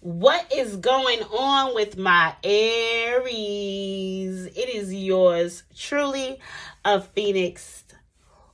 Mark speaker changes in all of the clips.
Speaker 1: What is going on with my Aries? It is yours truly, a Phoenix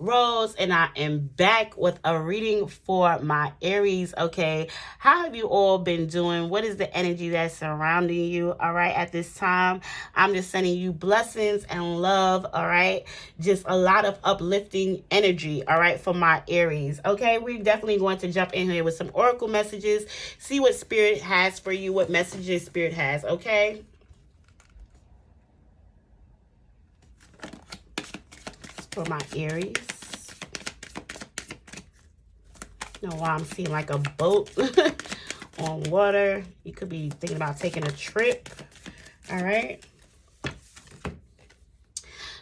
Speaker 1: Rose, and I am back with a reading for my Aries. Okay, how have you all been doing? What is the energy that's surrounding you? All right, at this time, I'm just sending you blessings and love. All right, just a lot of uplifting energy. All right, for my Aries. Okay, we're definitely going to jump in here with some oracle messages, see what Spirit has for you, what messages Spirit has. Okay. For my Aries. You know why I'm seeing like a boat on water. You could be thinking about taking a trip. All right.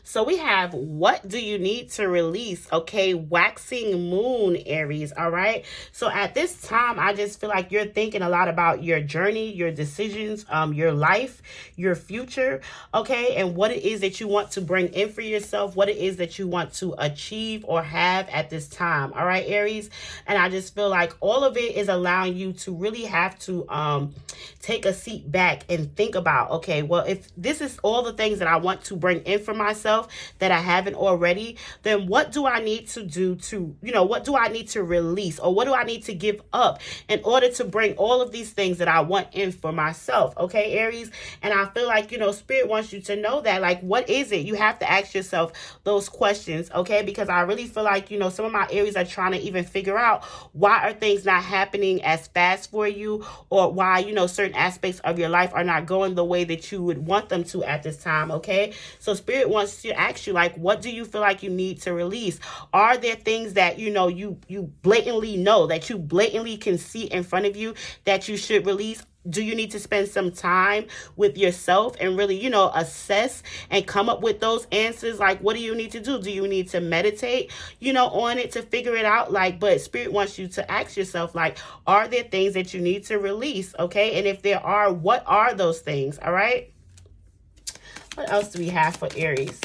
Speaker 1: So we have, what do you need to release? Okay, waxing moon, Aries. All right. So at this time, I just feel like you're thinking a lot about your journey, your decisions, your life, your future. Okay, and what it is that you want to bring in for yourself, what it is that you want to achieve or have at this time. All right, Aries. And I just feel like all of it is allowing you to really have to take a seat back and think about, okay, well, if this is all the things that I want to bring in for myself that I haven't already, then what do I need to do to, what do I need to release, or what do I need to give up in order to bring all of these things that I want in for myself? Okay, Aries. And I feel like, Spirit wants you to know that, like, what is it? You have to ask yourself those questions, okay? Because I really feel like, some of my Aries are trying to even figure out, why are things not happening as fast for you, or why, certain aspects of your life are not going the way that you would want them to at this time. Okay, so Spirit wants to ask you, like, what do you feel like you need to release? Are there things that you blatantly know, that you blatantly can see in front of you, that you should release? Do you need to spend some time with yourself and really, assess and come up with those answers? Like, what do you need to do? Do you need to meditate, on it to figure it out? Like, but Spirit wants you to ask yourself, like, are there things that you need to release? Okay. And if there are, what are those things? All right. What else do we have for Aries?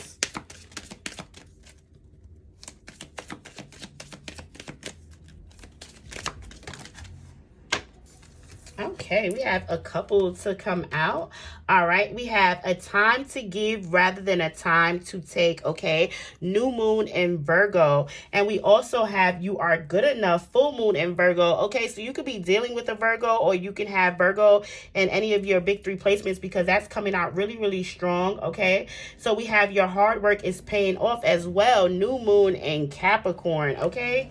Speaker 1: Okay, we have a couple to come out. All right, we have a time to give rather than a time to take. Okay, new moon in Virgo. And we also have you are good enough, full moon in Virgo. Okay, so you could be dealing with a Virgo, or you can have Virgo in any of your big three placements, because that's coming out really, really strong. Okay, so we have your hard work is paying off as well. New moon in Capricorn. Okay.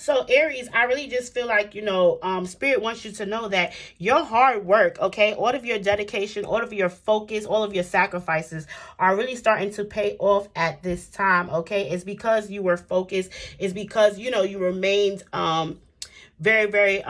Speaker 1: So Aries, I really just feel like, Spirit wants you to know that your hard work, okay, all of your dedication, all of your focus, all of your sacrifices are really starting to pay off at this time, okay? It's because you were focused. It's because, you remained very, very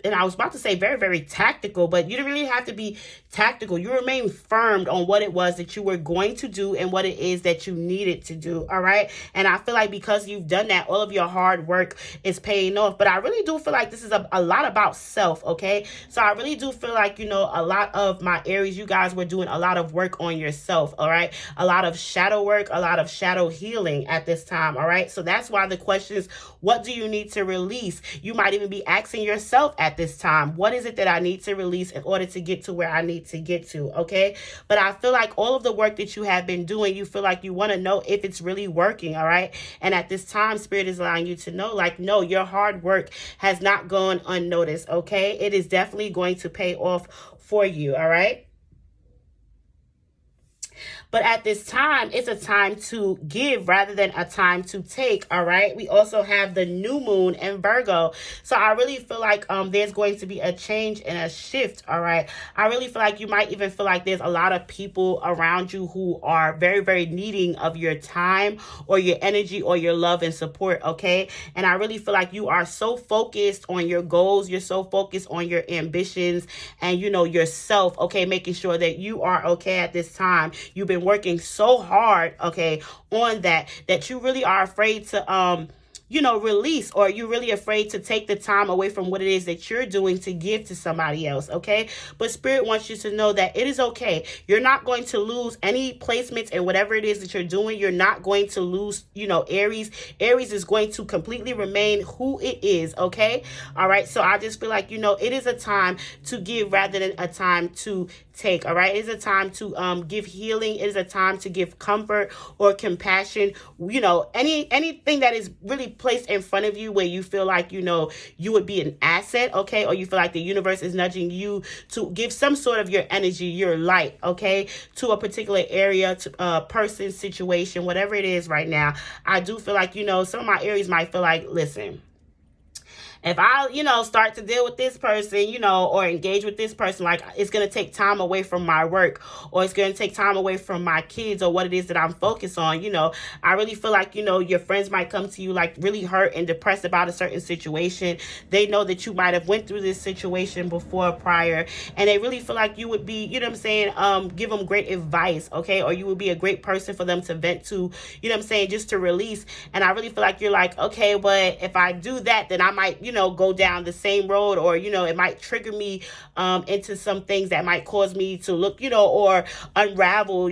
Speaker 1: and I was about to say very, very tactical, but you didn't really have to be tactical. You remain firm on what it was that you were going to do and what it is that you needed to do. All right. And I feel like because you've done that, all of your hard work is paying off. But I really do feel like this is a lot about self. Okay. So I really do feel like, a lot of my Aries, you guys were doing a lot of work on yourself. All right. A lot of shadow work, a lot of shadow healing at this time. All right. So that's why the question is, what do you need to release? You might even be asking yourself at this time, what is it that I need to release in order to get to where I need to get to? Okay. But I feel like all of the work that you have been doing, you feel like you want to know if it's really working. All right. And at this time, Spirit is allowing you to know, like, no, your hard work has not gone unnoticed. Okay. It is definitely going to pay off for you. All right. But at this time, it's a time to give rather than a time to take. All right. We also have the new moon in Virgo. So I really feel like there's going to be a change and a shift. All right. I really feel like you might even feel like there's a lot of people around you who are very, very needing of your time or your energy or your love and support. Okay. And I really feel like you are so focused on your goals. You're so focused on your ambitions and, yourself. Okay. Making sure that you are okay at this time. You've been working so hard, okay, on that you really are afraid to release, or you're really afraid to take the time away from what it is that you're doing to give to somebody else, okay? But Spirit wants you to know that it is okay. You're not going to lose any placements in whatever it is that you're doing. You're not going to lose, Aries. Aries is going to completely remain who it is, okay? All right, so I just feel like, it is a time to give rather than a time to take. All right, it is a time to give healing. It is a time to give comfort or compassion. Anything that is really placed in front of you where you feel like you would be an asset, okay, or you feel like the universe is nudging you to give some sort of your energy, your light, okay, to a particular area, to a person, situation, whatever it is right now. I do feel like some of my Aries might feel like, listen, if I, start to deal with this person, or engage with this person, like it's going to take time away from my work, or it's going to take time away from my kids, or what it is that I'm focused on, I really feel like, your friends might come to you like really hurt and depressed about a certain situation. They know that you might have went through this situation before, prior, and they really feel like you would be, give them great advice, okay? Or you would be a great person for them to vent to, just to release. And I really feel like you're like, okay, but if I do that, then I might, go down the same road, or, it might trigger me into some things that might cause me to look, or unravel,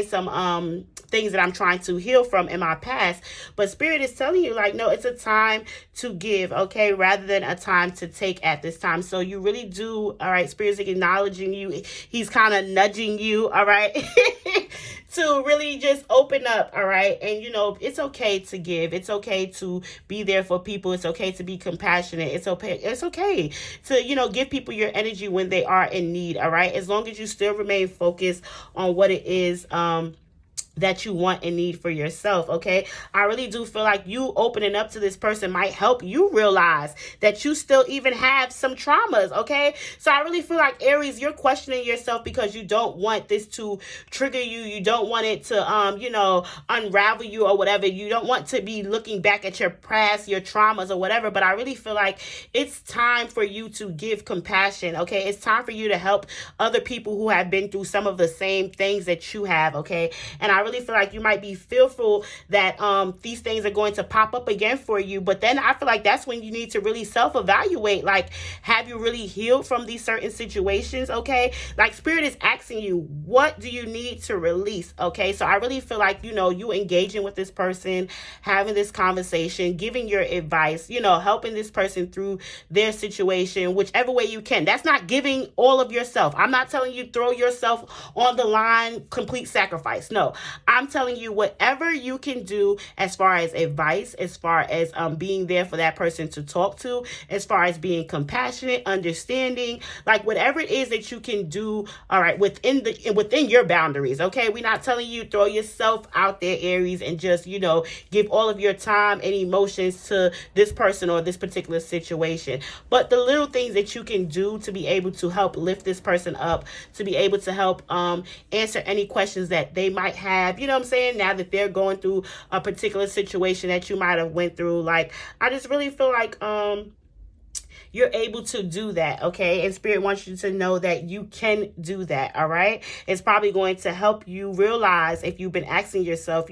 Speaker 1: some things that I'm trying to heal from in my past. But Spirit is telling you like, no, it's a time to give, okay, rather than a time to take at this time. So you really do, all right, Spirit is acknowledging you. He's kind of nudging you, all right, to really just open up, all right? And, it's okay to give. It's okay to be there for people. It's okay to be compassionate. It's okay to, give people your energy when they are in need, all right? As long as you still remain focused on what it is, that you want and need for yourself, okay? I really do feel like you opening up to this person might help you realize that you still even have some traumas, okay? So I really feel like, Aries, you're questioning yourself because you don't want this to trigger you. You don't want it to, unravel you or whatever. You don't want to be looking back at your past, your traumas or whatever. But I really feel like it's time for you to give compassion, okay? It's time for you to help other people who have been through some of the same things that you have, okay? And I really feel like you might be fearful that these things are going to pop up again for you. But then I feel like that's when you need to really self-evaluate. Like, have you really healed from these certain situations? Okay, like Spirit is asking you, what do you need to release? Okay, so I really feel like you engaging with this person, having this conversation, giving your advice, helping this person through their situation, whichever way you can. That's not giving all of yourself. I'm not telling you throw yourself on the line, complete sacrifice. No, I'm telling you whatever you can do as far as advice, as far as being there for that person to talk to, as far as being compassionate, understanding, like whatever it is that you can do, all right, within your boundaries, okay? We're not telling you throw yourself out there, Aries, and just, give all of your time and emotions to this person or this particular situation. But the little things that you can do to be able to help lift this person up, to be able to help answer any questions that they might have, now that they're going through a particular situation that you might have went through. Like, I just really feel like you're able to do that, okay? And Spirit wants you to know that you can do that, all right? It's probably going to help you realize, if you've been asking yourself,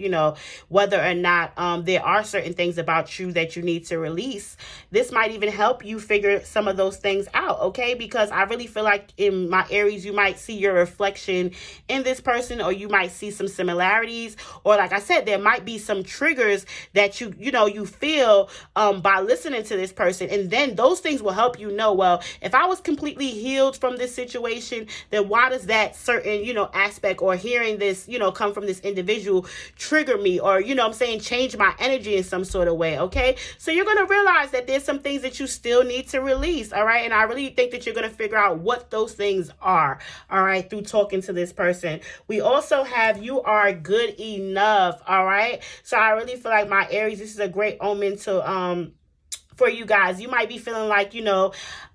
Speaker 1: whether or not there are certain things about you that you need to release. This might even help you figure some of those things out, okay? Because I really feel like in my Aries, you might see your reflection in this person, or you might see some similarities, or like I said, there might be some triggers that you feel by listening to this person, and then those things will help you know, well, if I was completely healed from this situation, then why does that certain, aspect or hearing this, come from this individual trigger me, or, change my energy in some sort of way, okay? So you're going to realize that there's some things that you still need to release, all right? And I really think that you're going to figure out what those things are, all right, through talking to this person. We also have, you are good enough, all right? So I really feel like, my Aries, this is a great omen to, for you guys. You might be feeling like,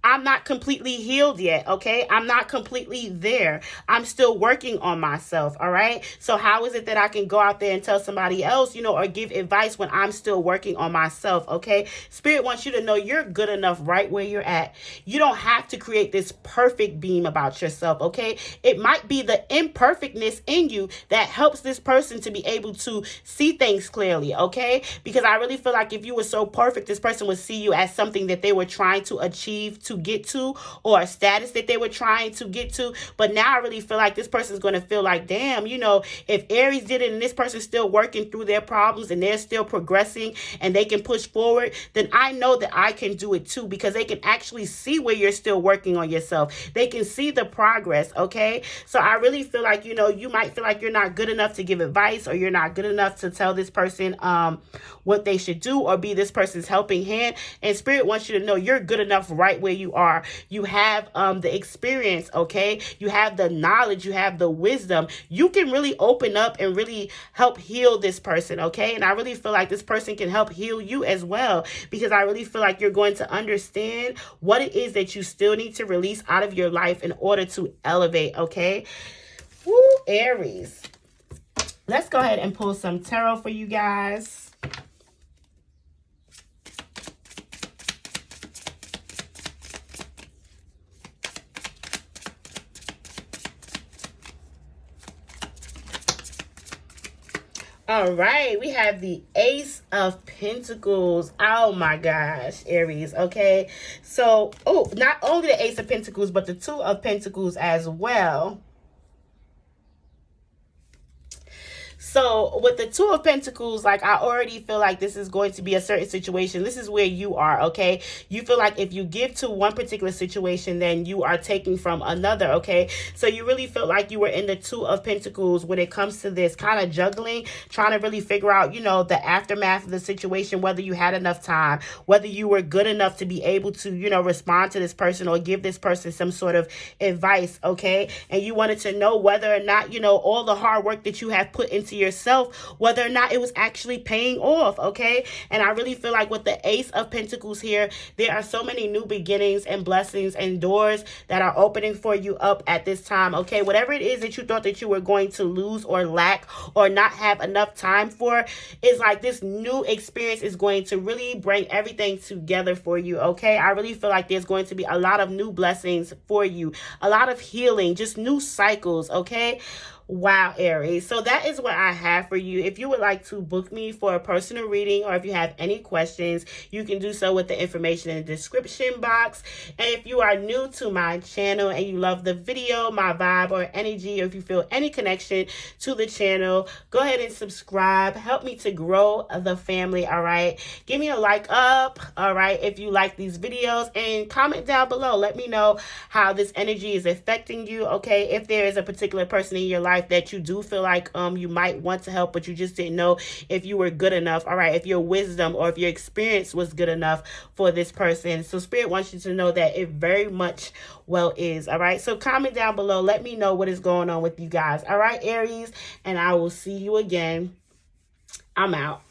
Speaker 1: I'm not completely healed yet, okay? I'm not completely there. I'm still working on myself, all right? So how is it that I can go out there and tell somebody else, or give advice when I'm still working on myself, okay? Spirit wants you to know you're good enough right where you're at. You don't have to create this perfect beam about yourself, okay? It might be the imperfectness in you that helps this person to be able to see things clearly, okay? Because I really feel like if you were so perfect, this person would see you as something that they were trying to achieve, to get to, or a status that they were trying to get to. But now I really feel like this person's going to feel like, damn, if Aries did it and this person's still working through their problems and they're still progressing and they can push forward, then I know that I can do it too, because they can actually see where you're still working on yourself. They can see the progress, okay? So I really feel like, you might feel like you're not good enough to give advice, or you're not good enough to tell this person what they should do, or be this person's helping hand. And Spirit wants you to know you're good enough right where you are. You have the experience, okay? You have the knowledge, you have the wisdom. You can really open up and really help heal this person, okay? And I really feel like this person can help heal you as well, because I really feel like you're going to understand what it is that you still need to release out of your life in order to elevate, okay? Woo, Aries. Let's go ahead and pull some tarot for you guys. All right, we have the Ace of Pentacles. Oh my gosh, Aries, okay? So, not only the Ace of Pentacles, but the Two of Pentacles as well. So with the Two of Pentacles, like, I already feel like this is going to be a certain situation. This is where you are, okay? You feel like if you give to one particular situation, then you are taking from another, okay? So you really feel like you were in the Two of Pentacles when it comes to this kind of juggling, trying to really figure out, the aftermath of the situation, whether you had enough time, whether you were good enough to be able to, respond to this person or give this person some sort of advice, okay? And you wanted to know whether or not, all the hard work that you have put into yourself, whether or not it was actually paying off, okay? And I really feel like with the Ace of Pentacles here, there are so many new beginnings and blessings and doors that are opening for you up at this time, okay? Whatever it is that you thought that you were going to lose or lack or not have enough time for, is like this new experience is going to really bring everything together for you, okay? I really feel like there's going to be a lot of new blessings for you, a lot of healing, just new cycles, okay? Wow, Aries. So that is what I have for you. If you would like to book me for a personal reading, or if you have any questions, you can do so with the information in the description box. And if you are new to my channel and you love the video, my vibe or energy, or if you feel any connection to the channel, go ahead and subscribe. Help me to grow the family, all right? Give me a like up, all right, if you like these videos, and comment down below. Let me know how this energy is affecting you, okay? If there is a particular person in your life that you do feel like you might want to help, but you just didn't know if you were good enough, all right, if your wisdom or if your experience was good enough for this person. So Spirit wants you to know that it very much well is, all right? So comment down below. Let me know what is going on with you guys, all right, Aries? And I will see you again. I'm out.